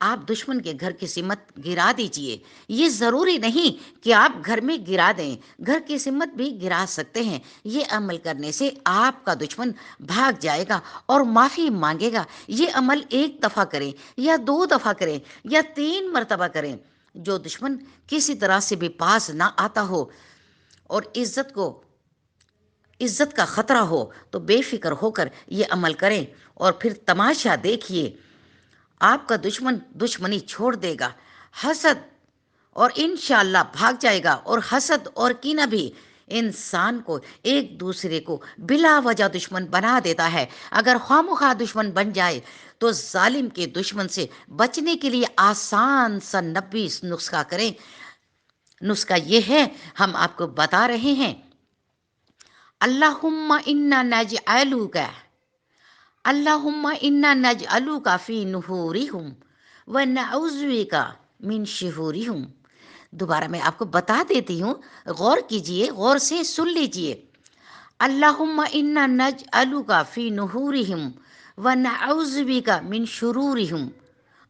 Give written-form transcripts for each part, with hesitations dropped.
آپ دشمن کے گھر کی سمت گرا دیجئے۔ یہ ضروری نہیں کہ آپ گھر میں گرا دیں، گھر کی سمت بھی گرا سکتے ہیں۔ یہ عمل کرنے سے آپ کا دشمن بھاگ جائے گا اور معافی مانگے گا۔ یہ عمل 1 دفعہ کریں یا 2 دفعہ کریں یا 3 مرتبہ کریں۔ جو دشمن کسی طرح سے بھی پاس نہ آتا ہو اور عزت کا خطرہ ہو تو بے فکر ہو کر یہ عمل کریں اور پھر تماشا دیکھیے، آپ کا دشمن دشمنی چھوڑ دے گا، حسد اور انشاءاللہ بھاگ جائے گا۔ اور حسد اور کینہ بھی انسان کو ایک دوسرے کو بلا وجہ دشمن بنا دیتا ہے۔ اگر خواہ دشمن بن جائے تو ظالم کے دشمن سے بچنے کے لیے آسان سا 90 نسخہ کریں۔ نسخہ یہ ہے، ہم آپ کو بتا رہے ہیں، اللہم انا نجعلوک فی نحورہم ونعوذ بک من شرورہم۔ دوبارہ میں آپ کو بتا دیتی ہوں، غور کیجئے، غور سے سن لیجئے۔ اللہم انا نجعلوک فی نحورہم ونعوذ بک من شرورہم۔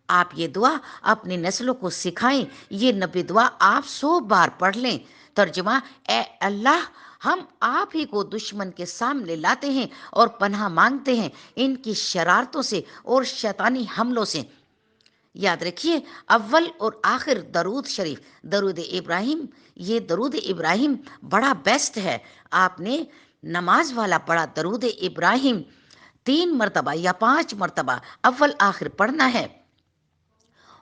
آپ یہ دعا اپنی نسلوں کو سکھائیں۔ یہ 90 دعا آپ 100 بار پڑھ لیں۔ ترجمہ: اے اللہ، ہم آپ ہی کو دشمن کے سامنے لاتے ہیں اور پناہ مانگتے ہیں ان کی شرارتوں سے اور شیطانی حملوں سے۔ یاد رکھیے، اول اور آخر درود شریف درود ابراہیم، یہ درود ابراہیم بڑا بیسٹ ہے۔ آپ نے نماز والا پڑھا درود ابراہیم 3 مرتبہ یا 5 مرتبہ اول آخر پڑھنا ہے،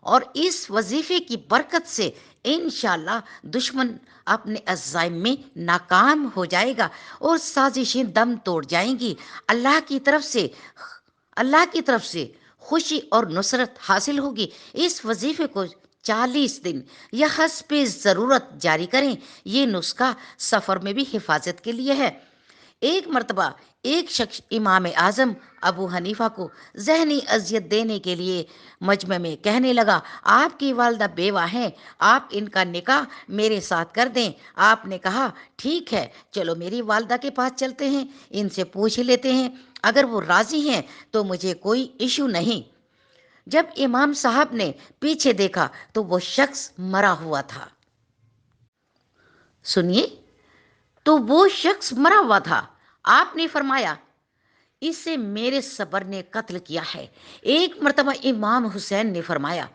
اور اس وظیفے کی برکت سے انشاءاللہ دشمن اپنے عزائم میں ناکام ہو جائے گا اور سازشیں دم توڑ جائیں گی۔ اللہ کی طرف سے خوشی اور نصرت حاصل ہوگی۔ اس وظیفے کو 40 دن یا حسب ضرورت جاری کریں۔ یہ نسخہ سفر میں بھی حفاظت کے لیے ہے۔ ایک مرتبہ ایک شخص امام اعظم ابو حنیفہ کو ذہنی اذیت دینے کے لیے مجمع میں کہنے لگا، آپ کی والدہ بیوہ ہیں، آپ ان کا نکاح میرے ساتھ کر دیں۔ آپ نے کہا، ٹھیک ہے، چلو میری والدہ کے پاس چلتے ہیں، ان سے پوچھ لیتے ہیں، اگر وہ راضی ہیں تو مجھے کوئی ایشو نہیں۔ جب امام صاحب نے پیچھے دیکھا تو وہ شخص مرا ہوا تھا۔ سنیے، تو وہ شخص مرا ہوا تھا۔ آپ نے فرمایا، اسے میرے صبر نے قتل کیا ہے۔ ایک مرتبہ امام حسین نے فرمایا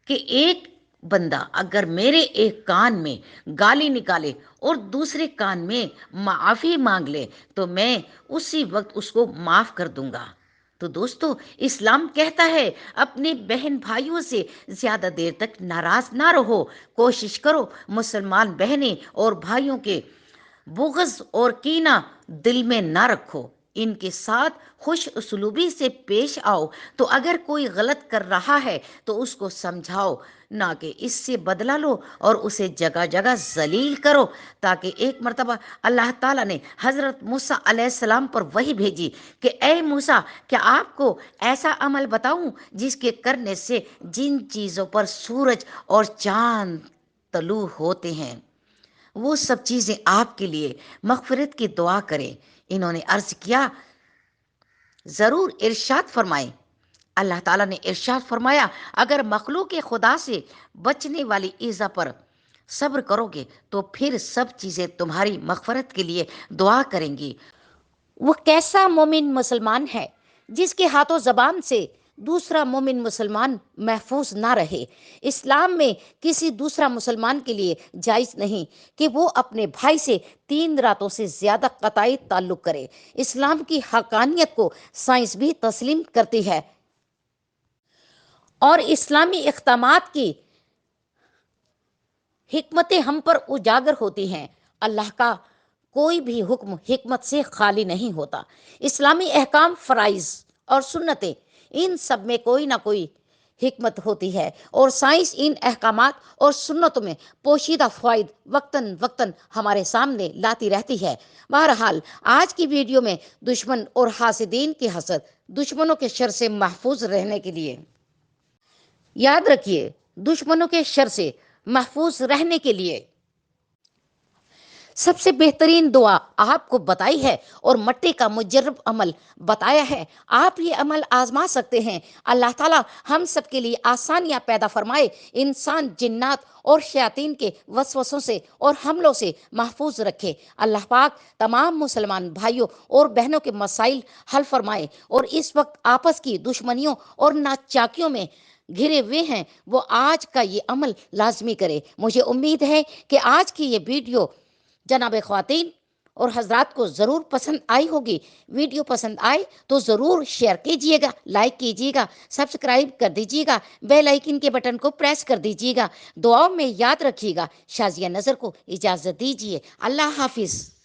کہ ایک بندہ اگر میرے ایک کان میں گالی نکالے اور دوسرے کان میں معافی مانگ لے تو میں اسی وقت اس کو معاف کر دوں گا۔ تو دوستو، اسلام کہتا ہے اپنے بہن بھائیوں سے زیادہ دیر تک ناراض نہ رہو۔ کوشش کرو مسلمان بہنیں اور بھائیوں کے بغض اور کینہ دل میں نہ رکھو، ان کے ساتھ خوش اسلوبی سے پیش آؤ۔ تو اگر کوئی غلط کر رہا ہے تو اس کو سمجھاؤ، نہ کہ اس سے بدلہ لو اور اسے جگہ جگہ ذلیل کرو۔ تاکہ ایک مرتبہ اللہ تعالیٰ نے حضرت موسیٰ علیہ السلام پر وحی بھیجی کہ اے موسیٰ، کیا آپ کو ایسا عمل بتاؤں جس کے کرنے سے جن چیزوں پر سورج اور چاند طلوع ہوتے ہیں وہ سب چیزیں آپ کے لیے مغفرت کی دعا کریں؟ انہوں نے عرض کیا، ضرور، ارشاد فرمائیں۔ اللہ تعالیٰ نے ارشاد فرمایا، اگر مخلوق خدا سے بچنے والی ایذا پر صبر کرو گے تو پھر سب چیزیں تمہاری مغفرت کے لیے دعا کریں گی۔ وہ کیسا مومن مسلمان ہے جس کے ہاتھوں زبان سے دوسرا مومن مسلمان محفوظ نہ رہے۔ اسلام میں کسی دوسرا مسلمان کے لیے جائز نہیں کہ وہ اپنے بھائی سے 3 راتوں سے زیادہ قطعی تعلق کرے۔ اسلام کی حقانیت کو سائنس بھی تسلیم کرتی ہے اور اسلامی احکامات کی حکمتیں ہم پر اجاگر ہوتی ہیں۔ اللہ کا کوئی بھی حکم حکمت سے خالی نہیں ہوتا۔ اسلامی احکام، فرائض اور سنتیں، ان سب میں کوئی نہ کوئی حکمت ہوتی ہے، اور سائنس ان احکامات اور سنتوں میں پوشیدہ فوائد وقتاً وقتاً ہمارے سامنے لاتی رہتی ہے۔ بہرحال آج کی ویڈیو میں دشمن اور حاسدین کی حسد، دشمنوں کے شر سے محفوظ رہنے کے لیے، یاد رکھیے، دشمنوں کے شر سے محفوظ رہنے کے لیے سب سے بہترین دعا آپ کو بتائی ہے اور مٹی کا مجرب عمل بتایا ہے، آپ یہ عمل آزما سکتے ہیں۔ اللہ تعالیٰ ہم سب کے لیے آسانیاں پیدا فرمائے، انسان جنات اور شیاطین کے وسوسوں سے اور حملوں سے محفوظ رکھے۔ اللہ پاک تمام مسلمان بھائیوں اور بہنوں کے مسائل حل فرمائے، اور اس وقت آپس کی دشمنیوں اور ناچاکیوں میں گھرے ہوئے ہیں، وہ آج کا یہ عمل لازمی کرے۔ مجھے امید ہے کہ آج کی یہ ویڈیو جناب خواتین اور حضرات کو ضرور پسند آئی ہوگی۔ ویڈیو پسند آئے تو ضرور شیئر کیجئے گا، لائک کیجئے گا، سبسکرائب کر دیجئے گا، بیل آئیکن کے بٹن کو پریس کر دیجئے گا۔ دعاؤں میں یاد رکھیے گا۔ شازیہ نظر کو اجازت دیجئے۔ اللہ حافظ۔